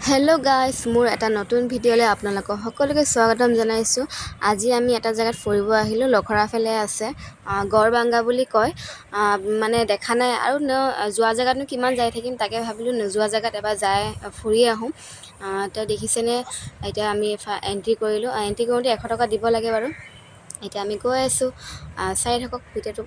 Hello' guys, মোৰ এটা নতুন ভিডিঅ'লৈ আপোনালোকক সকলোকে স্বাগতম জনাইছোঁ। আজি আমি এটা জেগাত ফুৰিব আহিলোঁ। লখৰা ফালে আছে, গড়বাংগা বুলি কয়। মানে দেখা নাই আৰু যোৱা জেগাতনো কিমান যাই থাকিম, তাকে ভাবিলোঁ নোযোৱা জেগাত এবাৰ যাই ফুৰি আহোঁ। তো দেখিছেনে, এতিয়া আমি এণ্ট্ৰি কৰিলোঁ। এণ্ট্ৰি কৰোঁতে 100 টকা দিব লাগে বাৰু। এতিয়া আমি গৈ আছোঁ, চাই থাকক ভিডিঅ'টো।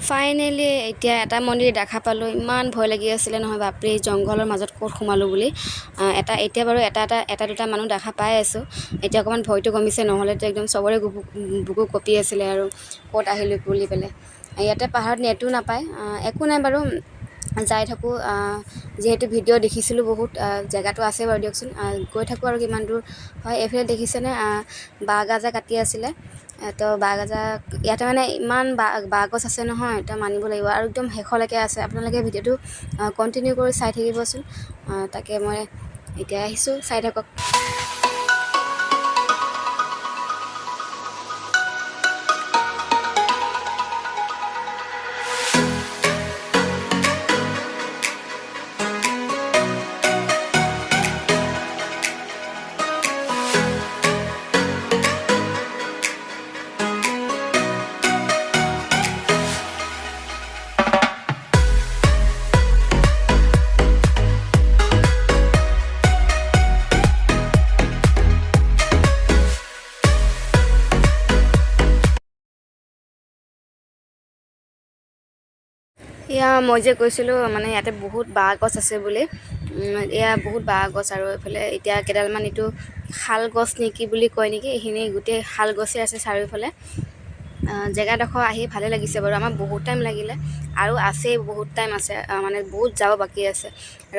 ফাইনেলি এতিয়া এটা মন্দিৰ দেখা পালোঁ। ইমান ভয় লাগি আছিলে নহয়, বাপৰে, জংঘলৰ মাজত ক'ত সোমালোঁ বুলি। এতিয়া বাৰু এটা দুটা মানুহ দেখা পাই আছোঁ। এতিয়া অকণমান ভয়টো কমিছে, নহ'লেতো একদম চবৰে বুকু কঁপি আছিলে আৰু ক'ত আহিলোঁ বুলি পেলাই। ইয়াতে পাহাৰত নেটো নাপায়, একো নাই বাৰু, যাই থাকোঁ। যিহেতু ভিডিঅ' দেখিছিলোঁ বহুত, জেগাটো আছে বাৰু দিয়কচোন। গৈ থাকোঁ আৰু কিমান দূৰ হয়। এইফালে দেখিছেনে, বাঁহগাজা কাটি আছিলে। তো বাঁহগাজা ইয়াতে মানে ইমান বাঁহগছ আছে নহয়, তো মানিব লাগিব। আৰু একদম শেষলৈকে আছে। আপোনালোকে ভিডিঅ'টো কণ্টিনিউ কৰি চাই থাকিবচোন। তাকে মই এতিয়া আহিছোঁ, চাই থাকক। এয়া মই যে কৈছিলোঁ, মানে ইয়াতে বহুত বাঁহ গছ আছে বুলি। এয়া বহুত বাঁহ গছ, আৰু এইফালে এতিয়া কেইডালমান এইটো শাল গছ নেকি বুলি কয় নেকি, এইখিনি গোটেই শাল গছেই আছে চাৰিওফালে। জেগাডোখৰ আহি ভালে লাগিছে বাৰু। আমাৰ বহুত টাইম লাগিলে, আৰু আছেই, বহুত টাইম আছে, মানে বহুত যাব বাকী আছে।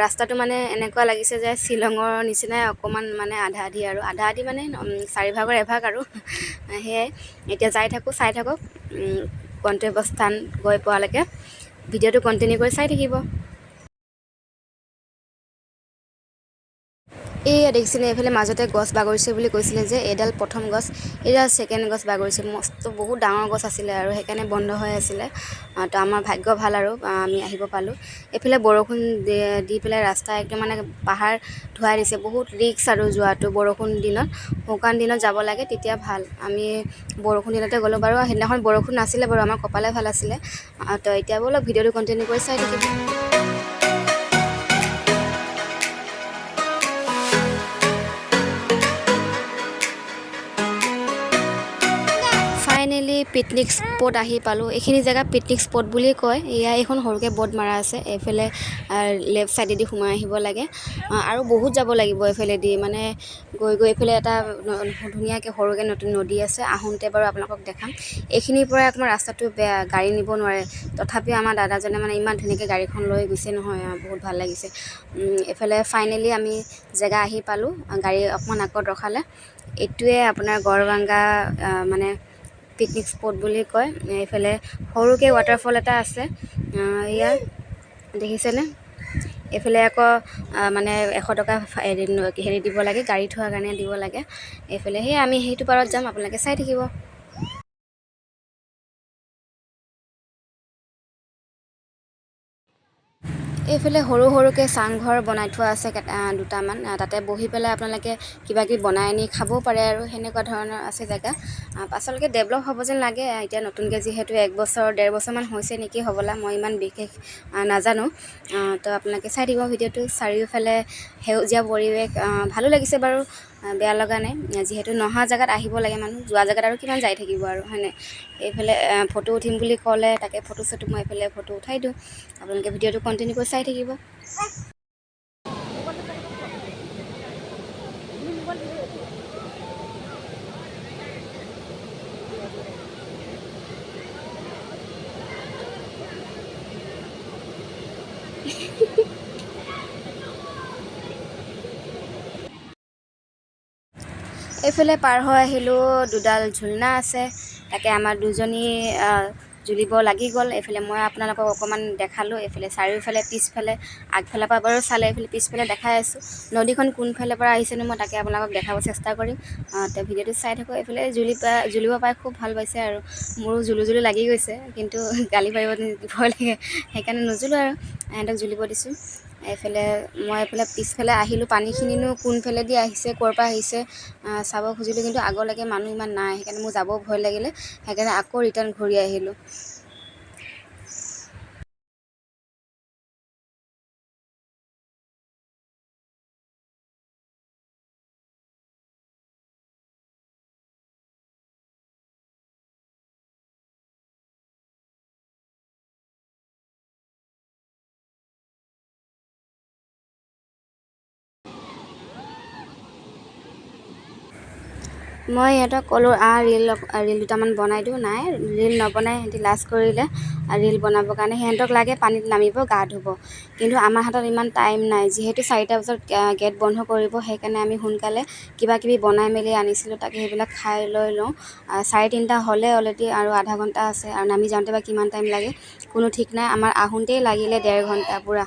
ৰাস্তাটো মানে এনেকুৱা লাগিছে যে শ্বিলঙৰ নিচিনাই অকণমান, মানে আধা আধি মানে 4 ভাগৰ এভাগ আৰু সেয়াই। এতিয়া যাই থাকোঁ, চাই থাকক। গন্তব্যস্থান গৈ পোৱালৈকে ভিডিঅ'টো কণ্টিনিউ কৰি চাই থাকিব। এয়া দেখিছেনে, এইফালে মাজতে গছ বাগৰিছে বুলি কৈছিলে যে, এইডাল প্ৰথম গছ, এইডাল ছেকেণ্ড গছ বাগৰিছে। মস্ত বহুত ডাঙৰ গছ আছিলে, আৰু সেইকাৰণে বন্ধ হৈ আছিলে। তো আমাৰ ভাগ্য ভাল আৰু আমি আহিব পালোঁ। এইফালে বৰষুণ দি পেলাই ৰাস্তা একদম মানে পাহাৰ ধুৱাই দিছে। বহুত ৰিক্স আৰু যোৱাটো বৰষুণ দিনত। শুকান দিনত যাব লাগে, তেতিয়া ভাল। আমি বৰষুণ দিনতে গ'লোঁ বাৰু। সেইদিনাখন বৰষুণ নাছিলে বাৰু, আমাৰ কপালে ভাল আছিলে। তো এতিয়া ব'লক ভিডিঅ'টো কণ্টিনিউ কৰি চাই থাকিব। ফাইনেলি পিকনিক স্পট আহি পালোঁ। এইখিনি জেগা পিকনিক স্পট বুলি কয়। এইখন সৰুকৈ বৰ্ড মাৰা আছে। এইফালে লেফ্ট ছাইডেদি সোমাই আহিব লাগে, আৰু বহুত যাব লাগিব এইফালেদি। মানে গৈ এইফালে এটা ধুনীয়াকৈ সৰুকৈ নতুন নদী আছে। আহোঁতে বাৰু আপোনালোকক দেখাম। এইখিনিৰ পৰা অকণমান ৰাস্তাটো বেয়া, গাড়ী নিব নোৱাৰে। তথাপিও আমাৰ দাদাজনে মানে ইমান ধুনীয়াকৈ গাড়ীখন লৈ গৈছে নহয়, বহুত ভাল লাগিছে। এইফালে ফাইনেলি আমি জেগা আহি পালোঁ। গাড়ী অকণমান আগত ৰখালে। এইটোৱে আপোনাৰ গড়বাংগা মানে পিকনিক স্পট বুলি কয়। এইফালে সৰুকৈ ৱাটাৰফল এটা আছে, এয়া দেখিছেনে। এইফালে আকৌ মানে 100 টকা হেৰি দিব লাগে, গাড়ী থোৱাৰ কাৰণে দিব লাগে। এইফালে সেই আমি সেইটো পাৰত যাম, আপোনালোকে চাই থাকিব। এইফালে সৰু সৰুকৈ চাংঘৰ বনাই থোৱা আছে দুটামান। তাতে বহি পেলাই আপোনালোকে কিবা কিবি বনাই আনি খাবও পাৰে, আৰু সেনেকুৱা ধৰণৰ আছে জেগা। পাছলৈকে ডেভেলপ হ'ব যেন লাগে। এতিয়া নতুনকৈ যিহেতু 1 বছৰ 1.5 বছৰমান হৈছে নেকি হ'বলা, মই ইমান বিশেষ নাজানো। তো আপোনালোকে চাই থাকিব ভিডিঅ'টো। চাৰিওফালে সেউজীয়া পৰিৱেশ, ভালো লাগিছে বাৰু। বেয়া লগা নাই, যিহেতু নহা জেগাত আহিব লাগে মানুহ, যোৱা জেগাত আৰু কিমান যাই থাকিব আৰু হয়নে। এইফালে ফটো উঠিম বুলি ক'লে তাকে ফটো চটো মই এইফালে ফটো উঠাই দিওঁ, আপোনালোকে ভিডিঅ'টো কণ্টিনিউ কৰি চাই থাকিব। এইফালে পাৰ হৈ আহিলোঁ, দুডাল ঝুলনা আছে, তাকে আমাৰ দুজনী জুলিব লাগি গ'ল। এইফালে মই আপোনালোকক অকণমান দেখালোঁ, এইফালে চাৰিওফালে পিছফালে আগফালৰ পৰা বাৰু চালে, এইফালে পিছফালে দেখাই আছোঁ। নদীখন কোনফালৰ পৰা আহিছেনো মই তাকে আপোনালোকক দেখাব চেষ্টা কৰিম, তেওঁ ভিডিঅ'টো চাই থাকোঁ। এইফালে জুলিব পাই খুব ভাল পাইছে আৰু মোৰো জুলু লাগি গৈছে, কিন্তু গালি পাৰিব ভয় লাগে, সেইকাৰণে নুজুলো আৰু সিহঁতক জুলিব দিছোঁ। মই এইফালে পিছফালে আহিলোঁ, পানীখিনিনো কোনফালেদি আহিছে, ক'ৰ পৰা আহিছে চাব খুজিলোঁ, কিন্তু আগলৈকে মানুহ ইমান নাই, সেইকাৰণে মোৰ যাব ভয় লাগিলে, সেইকাৰণে আকৌ ৰিটাৰ্ণ ঘূৰি আহিলোঁ। মই সিহঁতক ক'লোঁ ৰীল দুটামান বনাই দিওঁ, নাই ৰীল নবনাই, সিহঁতি লাজ কৰিলে ৰীল বনাবৰ কাৰণে। সিহঁতক লাগে পানীত নামিব, গা ধুব, কিন্তু আমাৰ হাতত ইমান টাইম নাই, যিহেতু 4টা বজাত গেট বন্ধ কৰিব, সেইকাৰণে আমি সোনকালে কিবা কিবি বনাই মেলি আনিছিলোঁ, তাকে সেইবিলাক খাই লৈ লওঁ। 3:30 হ'লে অলৰেডি, আৰু আধা ঘণ্টা আছে, আৰু নামি যাওঁতে বা কিমান টাইম লাগে কোনো ঠিক নাই। আমাৰ আহোঁতেই লাগিলে 1.5 ঘণ্টা, পূৰা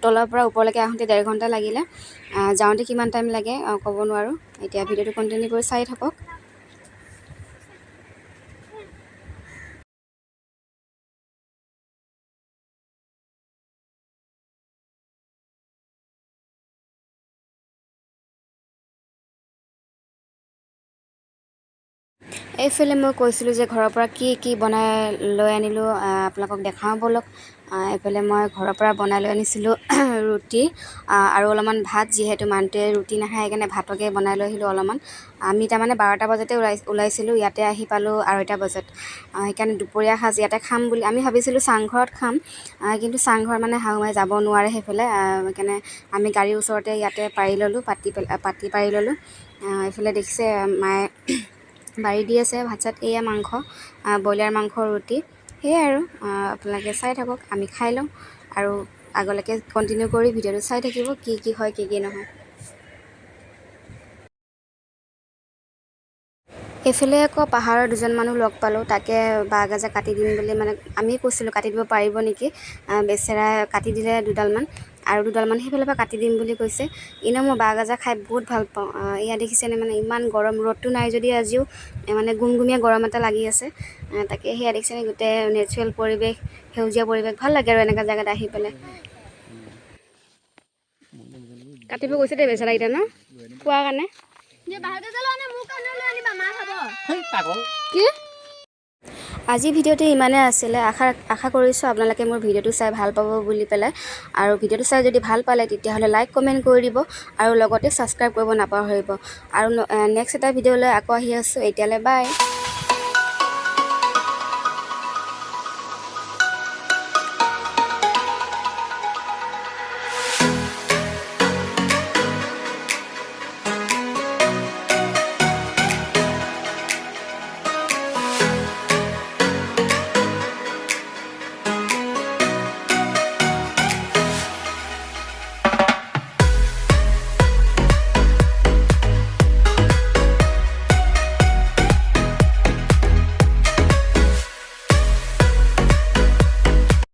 তলৰ পৰা ওপৰলৈকে আহোঁতে 1.5 ঘণ্টা লাগিলে, যাওঁতে কিমান টাইম লাগে ক'ব নোৱাৰোঁ। এতিয়া ভিডিঅ'টো কণ্টিনিউ কৰি চাই থাকক। এইফালে মই কৈছিলোঁ যে ঘৰৰ পৰা কি কি বনাই লৈ আনিলোঁ আপোনালোকক দেখাওঁ ব'লক। এইফালে মই ঘৰৰ পৰা বনাই লৈ আনিছিলোঁ ৰুটি আৰু অলপমান ভাত, যিহেতু মানুহটোৱে ৰুটি নাখায়, সেইকাৰণে ভাতকে বনাই লৈ আহিলোঁ অলপমান। আমি তাৰমানে 12টা বজাতে ওলাইছিলোঁ, ইয়াতে আহি পালোঁ 2:30 বজাত, সেইকাৰণে দুপৰীয়া সাঁজ ইয়াতে খাম বুলি আমি ভাবিছিলোঁ, চাংঘৰত খাম, কিন্তু চাংঘৰ মানে শাহুমাই যাব নোৱাৰে সেইফালে, সেইকাৰণে আমি গাড়ীৰ ওচৰতে ইয়াতে পাৰি ল'লোঁ, পাতি পাৰি ল'লোঁ। এইফালে দেখিছে মায়ে বাৰী দি আছে ভাত চাত, এয়া মাংস, ব্ৰইলাৰ মাংস, ৰুটি, সেয়াই আৰু আপোনালোকে চাই থাকক, আমি খাই লওঁ আৰু আগলৈকে কণ্টিনিউ কৰি ভিডিঅ'টো চাই থাকিব, কি কি হয় কি কি নহয়। এইফালে আকৌ পাহাৰৰ দুজন মানুহ লগ পালোঁ, তাকে বাঁহগাজা কাটি দিম বুলি, মানে আমি কৈছিলোঁ কাটি দিব পাৰিব নেকি, বেচেৰা কাটি দিলে 2ডালমান, আৰু 2ডালমান সেইফালৰ পৰা কাটি দিম বুলি কৈছে। এনেও মই বাঁহগাজা খাই বহুত ভাল পাওঁ। এয়া দেখিছেনে, মানে ইমান গৰম, ৰ'দটো নাই যদি আজিও মানে গুমগুমীয়া গৰম এটা লাগি আছে, তাকে সেয়া দেখিছেনে, গোটেই নেচাৰেল পৰিৱেশ, সেউজীয়া পৰিৱেশ, ভাল লাগে আৰু এনেকুৱা জেগাত আহি পেলাই। কাটিব গৈছে দেই বেচেৰাকেইটা ন, খোৱাৰ কাৰণে। কি আজি ভিডিঅ'টো ইমানে আছিলে, আশা কৰিছোঁ আপোনালোকে মোৰ ভিডিঅ'টো চাই ভাল পাব বুলি পেলাই, আৰু ভিডিঅ'টো চাই যদি ভাল পালে তেতিয়াহ'লে লাইক কমেণ্ট কৰি দিব, আৰু লগতে ছাবস্ক্ৰাইব কৰিব নাপাহৰিব। আৰু নেক্সট এটা ভিডিঅ'লৈ আকৌ আহি আছোঁ, এতিয়ালৈ বাই।